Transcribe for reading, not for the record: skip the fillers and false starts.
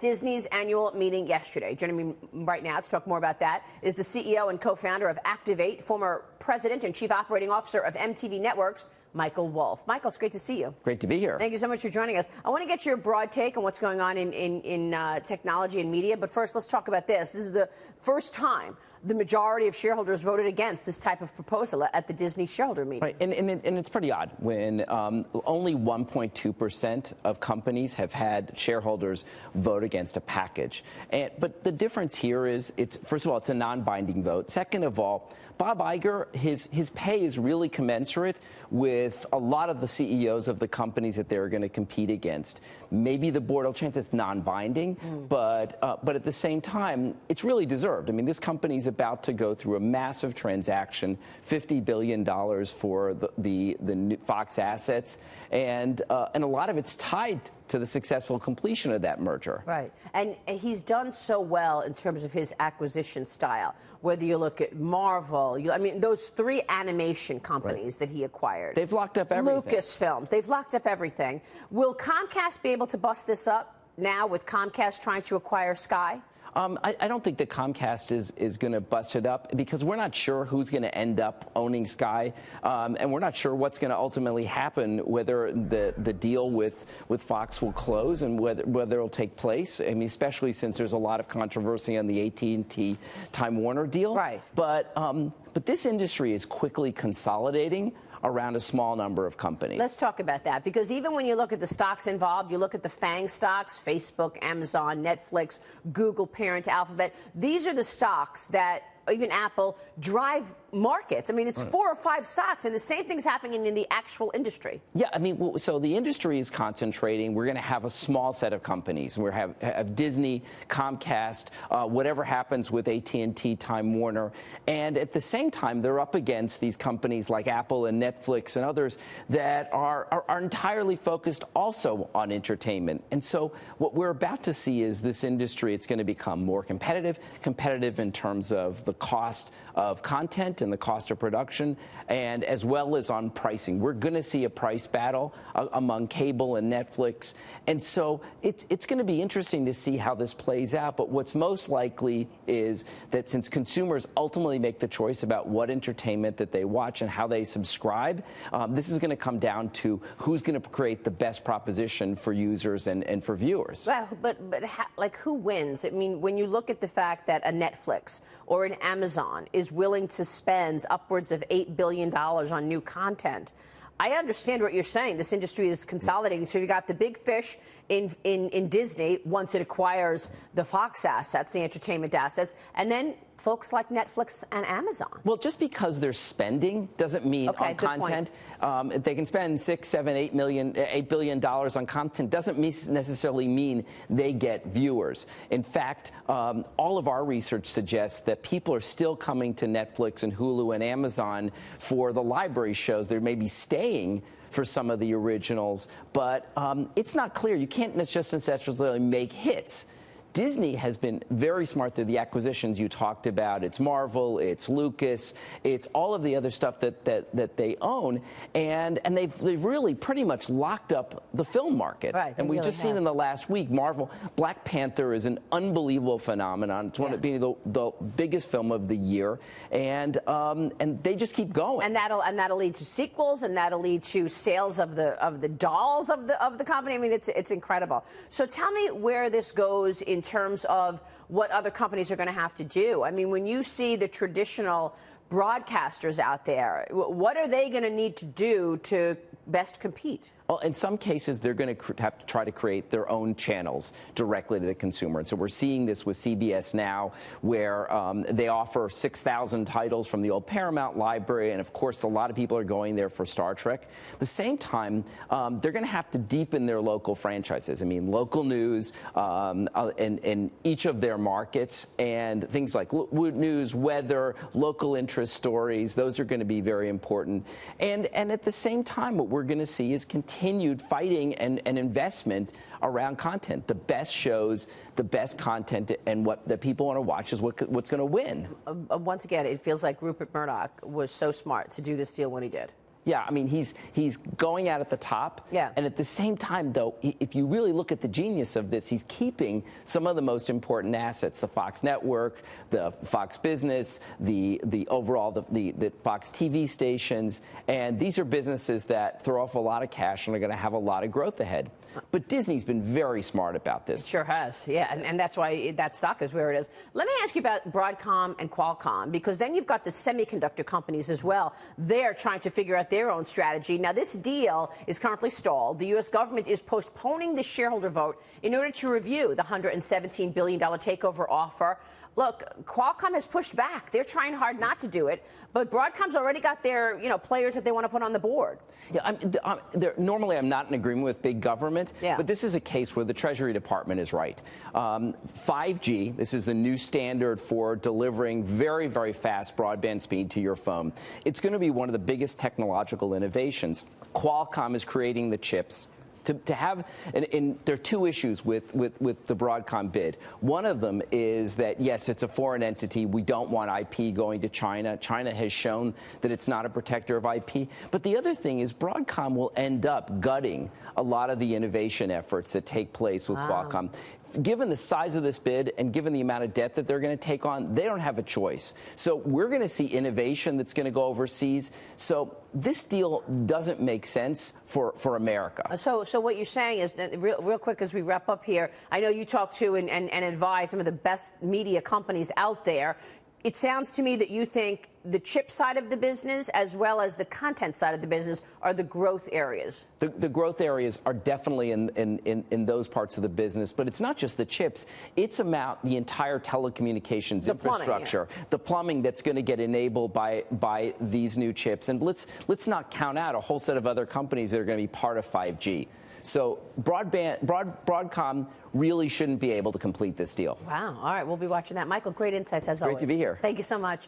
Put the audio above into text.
Disney's annual meeting yesterday. Joining me right now to talk more about that is the CEO and co-founder of Activate, former president and chief operating officer of MTV Networks, Michael Wolff. Michael, it's great to see you. Great to be here. Thank you so much for joining us. I want to get your broad take on what's going on in technology and media, but first let's talk about this. This is the first time the majority of shareholders voted against this type of proposal at the Disney shareholder meeting. Right, and it's pretty odd when only 1.2% of companies have had shareholders vote against a package. But the difference here is, first of all, it's a non-binding vote. Second of all, Bob Iger, his pay is really commensurate with a lot of the CEOs of the companies that they're going to compete against. Maybe the board will change it's non-binding, but at the same time, it's really deserved. I mean, this company's about to go through a massive transaction, $50 billion for the new Fox assets, and a lot of it's tied to the successful completion of that merger. Right. And he's done so well in terms of his acquisition style. Whether you look at Marvel, I mean, those three animation companies that he acquired. They've locked up everything. Lucasfilms. They've locked up everything. Will Comcast be able to bust this up now with Comcast trying to acquire Sky? I don't think that Comcast is going to bust it up because we're not sure who's going to end up owning Sky, and we're not sure what's going to ultimately happen, whether the deal with Fox will close and whether it'll take place. I mean, especially since there's a lot of controversy on the AT&T Time Warner deal. Right. But this industry is quickly consolidating around a small number of companies. Let's talk about that, because even when you look at the stocks involved, you look at the FANG stocks, Facebook, Amazon, Netflix, Google, parent Alphabet, these are the stocks that, even Apple, drive markets. I mean, it's 4 or 5 stocks, and the same thing's happening in the actual industry. Yeah, I mean, so the industry is concentrating. We're going to have a small set of companies. We have Disney, Comcast, whatever happens with AT&T, Time Warner, and at the same time, they're up against these companies like Apple and Netflix and others that are entirely focused also on entertainment. And so what we're about to see is this industry, it's going to become more competitive in terms of the cost of content and the cost of production, and as well as on pricing. We're going to see a price battle among cable and Netflix, and so it's going to be interesting to see how this plays out. But what's most likely is that since consumers ultimately make the choice about what entertainment that they watch and how they subscribe, this is going to come down to who's going to create the best proposition for users and for viewers. Well, but like, who wins? I mean, when you look at the fact that a Netflix or an Amazon is willing to spend upwards of $8 billion on new content, I understand what you're saying. This industry is consolidating. So you got the big fish in Disney once it acquires the Fox assets, the entertainment assets, and then folks like Netflix and Amazon. Well, just because they're spending doesn't mean on content. They can spend $6, $7, $8 billion on content. Doesn't necessarily mean they get viewers. In fact, all of our research suggests that people are still coming to Netflix and Hulu and Amazon for the library shows. They may be staying for some of the originals, but it's not clear. You can't just necessarily make hits. Disney has been very smart through the acquisitions you talked about. It's Marvel, it's Lucas, it's all of the other stuff that they own, and they've really pretty much locked up the film market. Right, and we've just seen in the last week, Marvel, Black Panther is an unbelievable phenomenon. It's one of being the biggest film of the year, and they just keep going. And that'll lead to sequels, and that'll lead to sales of the dolls of the company. I mean, it's incredible. So tell me where this goes in terms of what other companies are going to have to do. I mean, when you see the traditional broadcasters out there, what are they going to need to do to best compete? Well, in some cases, they're going to have to try to create their own channels directly to the consumer. And so we're seeing this with CBS Now, where they offer 6,000 titles from the old Paramount library. And of course, a lot of people are going there for Star Trek. At the same time, they're going to have to deepen their local franchises. I mean, local news in each of their markets, and things like news, weather, local interest stories. Those are going to be very important. And at the same time, what we're going to see is continued fighting and investment around content. The best shows, the best content, and what the people want to watch is what's going to win. Once again, it feels like Rupert Murdoch was so smart to do this deal when he did. Yeah, I mean, he's going out at the top. Yeah. And at the same time, though, if you really look at the genius of this, he's keeping some of the most important assets: the Fox network, the Fox business, the overall the Fox TV stations, and these are businesses that throw off a lot of cash and are going to have a lot of growth ahead. But Disney's been very smart about this. It sure has, yeah, and that's why that stock is where it is. Let me ask you about Broadcom and Qualcomm, because then you've got the semiconductor companies as well. They're trying to figure out their own strategy. Now, this deal is currently stalled. The U.S. government is postponing the shareholder vote in order to review the $117 billion takeover offer. Look, Qualcomm has pushed back. They're trying hard not to do it, but Broadcom's already got their, players that they want to put on the board. Yeah, normally I'm not in agreement with big government, yeah, but this is a case where the Treasury Department is right. 5G, this is the new standard for delivering very, very fast broadband speed to your phone. It's going to be one of the biggest technological innovations. Qualcomm is creating the chips. To have, and there are two issues with the Broadcom bid. One of them is that, yes, it's a foreign entity. We don't want IP going to China. China has shown that it's not a protector of IP. But the other thing is Broadcom will end up gutting a lot of the innovation efforts that take place with Qualcomm. Given the size of this bid and given the amount of debt that they're going to take on, they don't have a choice. So we're going to see innovation that's going to go overseas. So this deal doesn't make sense for America. So what you're saying is, that real quick as we wrap up here, I know you talk to and advise some of the best media companies out there. It sounds to me that you think the chip side of the business as well as the content side of the business are the growth areas. The growth areas are definitely in those parts of the business, but it's not just the chips. It's about the entire telecommunications infrastructure, the plumbing that's going to get enabled by these new chips. And let's not count out a whole set of other companies that are going to be part of 5G. So Broadcom really shouldn't be able to complete this deal. Wow. All right. We'll be watching that. Michael, great insights as always. Great to be here. Thank you so much.